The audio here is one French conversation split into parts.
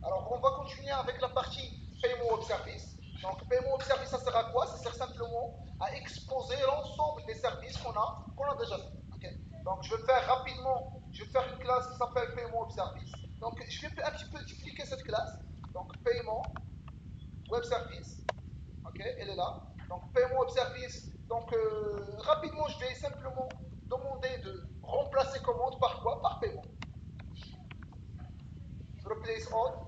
Alors, on va continuer avec la partie paiement web service. Donc, paiement web service, ça sert à quoi? Ça sert simplement à exposer l'ensemble des services qu'on a déjà fait. Ok. Donc, je vais faire rapidement, je vais faire une classe qui s'appelle paiement web service. Donc, je vais un petit peu expliquer cette classe. Donc, paiement web service. Ok, elle est là. Donc, paiement web service. Donc, rapidement, je vais simplement demander de remplacer commande par quoi? Par paiement. Replace all.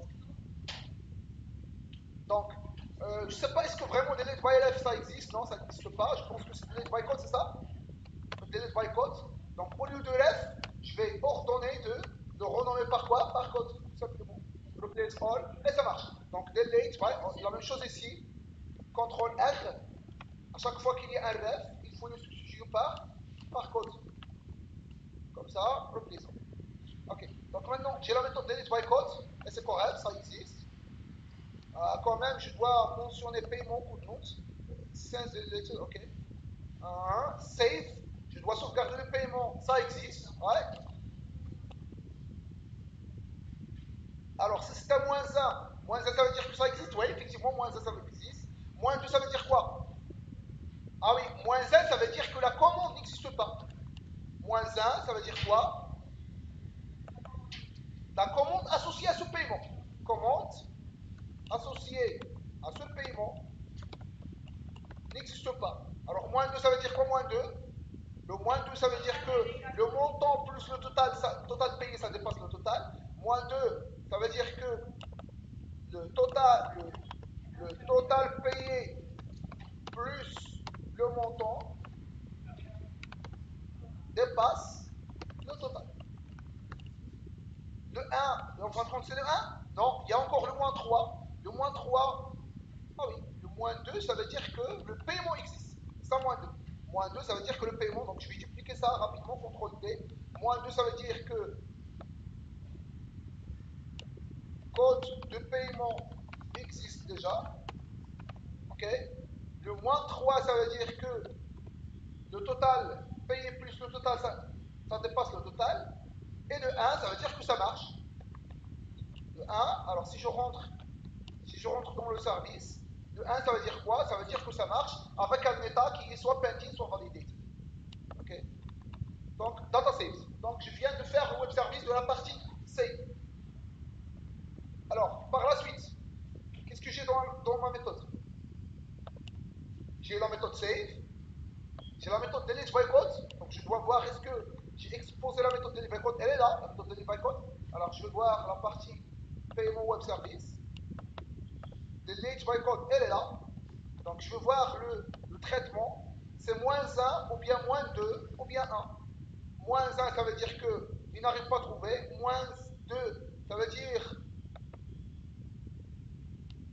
Donc, je ne sais pas, est-ce que vraiment delete by left ça existe? Non, ça n'existe pas. Je pense que c'est delete by code, c'est ça? Delete by code. Donc, au lieu de left, je vais ordonner de le renommer par quoi? Par code, tout simplement. Replace all, et ça marche. Donc, delete by, la même chose ici. CTRL R. À chaque fois qu'il y a un ref, il faut le substituer par code. Comme ça, replace all. Ok. Donc, maintenant, j'ai la méthode delete by code, et c'est correct, ça existe. Quand même, je dois mentionner paiement could not. Since deleted, ok. Save, je dois sauvegarder le paiement, ça existe. Ouais. Alors, si c'est un moins 1 ça veut dire que ça existe. Oui, effectivement, moins 1 ça existe. Moins 2 ça veut dire quoi? Ah oui, moins 1 ça veut dire que la commande n'existe pas. Moins 1 ça veut dire quoi? La commande associée à ce paiement. Commande associée à ce paiement n'existe pas. Alors, moins 2 ça veut dire quoi? Moins 2. Le moins 2, ça veut dire que le montant plus le total, total payé, ça dépasse le total. Moins 2, ça veut dire que le total payé plus le montant dépasse le total. Le 1, on va prendre c'est le 1? Non, il y a encore le moins 3. Le moins 3, ah oui, le moins 2, ça veut dire que le paiement existe. Ça, moins 2. Moins 2, ça veut dire que le paiement, donc je vais dupliquer ça rapidement, CTRL D. Moins 2, ça veut dire que code de paiement existe déjà. Ok. Le moins 3, ça veut dire que le total payé plus le total, ça dépasse le total. Et le 1, ça veut dire que ça marche. Le 1, alors si je rentre dans le service, le 1, ça veut dire quoi? Ça veut dire que ça marche avec un état qui est soit pending, soit validé. Ok. Donc, data save. Donc, je viens de faire le web service de la partie save. Alors, par la suite, qu'est-ce que j'ai dans ma méthode? J'ai la méthode save, j'ai la méthode delete by code. Donc je dois voir est-ce que j'ai exposé la méthode delete by code. Elle est là, la méthode delete by code. Alors je vais voir la partie paiement web service. Delete by code, elle est là. Donc je vais voir le traitement. C'est moins 1 ou bien moins 2 ou bien 1. Moins 1, ça veut dire qu'il n'arrive pas à trouver. Moins 2, ça veut dire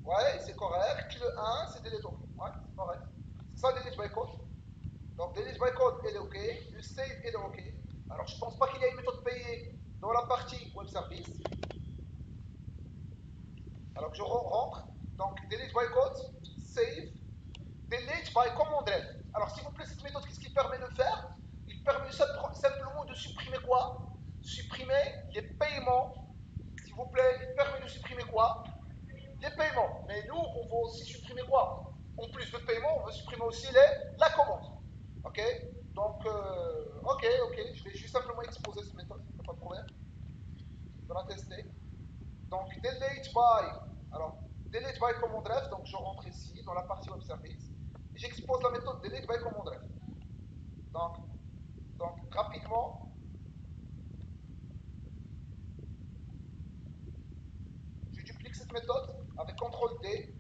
ouais, c'est correct. Le 1, c'est delete OK. Ouais, c'est correct. C'est ça delete by code. Donc, delete by code, elle est OK. Le save, elle est OK. Alors, je ne pense pas qu'il y ait une méthode payée dans la partie web service. Alors, je rentre. Donc, delete by code, save, delete by command ref. Alors, s'il vous plaît, cette méthode, qu'est-ce qu'il permet de faire? Il permet simplement de supprimer quoi? Supprimer les paiements. S'il vous plaît, il permet de supprimer quoi? Les paiements. Mais nous, on va aussi supprimer quoi? En plus de paiement, on veut supprimer aussi la commande. OK. Donc, OK, je vais juste simplement exposer cette méthode, pas de problème. Je vais la tester. Donc, delete by, alors, delete by command ref, donc je rentre ici dans la partie web service et j'expose la méthode delete by command ref. Donc, rapidement, je duplique cette méthode avec CTRL D.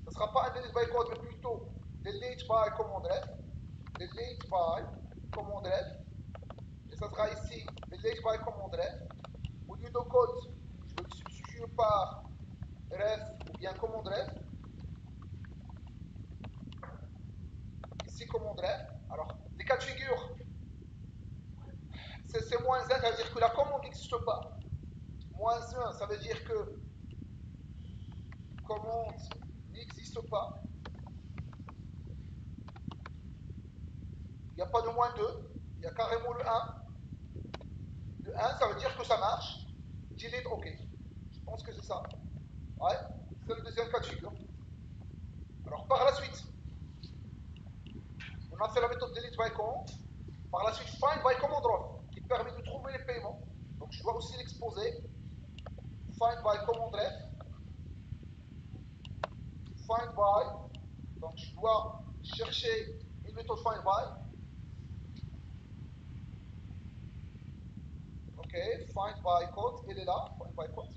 Ce ne sera pas un delete by code, mais plutôt delete by command ref. Delete by command ref. Et ça sera ici delete by command ref. Au lieu de code, je vais le substituer par ref ou bien command ref. Ici, command ref. Alors, les cas de figure, c'est moins 1, ça veut dire que la commande n'existe pas. Moins 1, ça veut dire que commande n'existe pas. Il n'y a pas de moins 2, il y a carrément le 1. Le 1, ça veut dire que ça marche. Delete OK. Je pense que c'est ça. Ouais, c'est le deuxième cas de figure. Alors par la suite, on a fait la méthode delete by count. Par la suite, find by command ref, qui permet de trouver les paiements. Donc je dois aussi l'exposer. Find by command ref. Find by. Donc je dois chercher une méthode find by. Ok, find by code, elle est là. Find by code,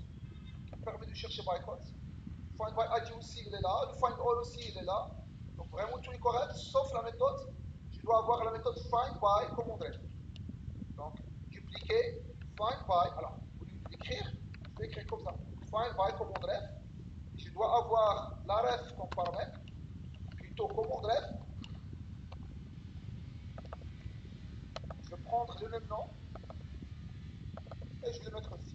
qui permet de chercher by code. Find by ID aussi, il est là. Le find all aussi, il est là. Donc vraiment tout est correct, sauf la méthode. Je dois avoir la méthode find by command ref. Donc dupliquer find by. Alors au lieu d'écrire, je vais écrire comme ça. Find by command ref. Je dois avoir la ref comme paramètre, plutôt command ref. Je vais prendre le même nom et je vais le mettre ici.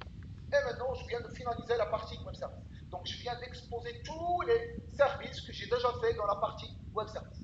Et maintenant, je viens de finaliser la partie web service. Donc, je viens d'exposer tous les services que j'ai déjà fait dans la partie web service.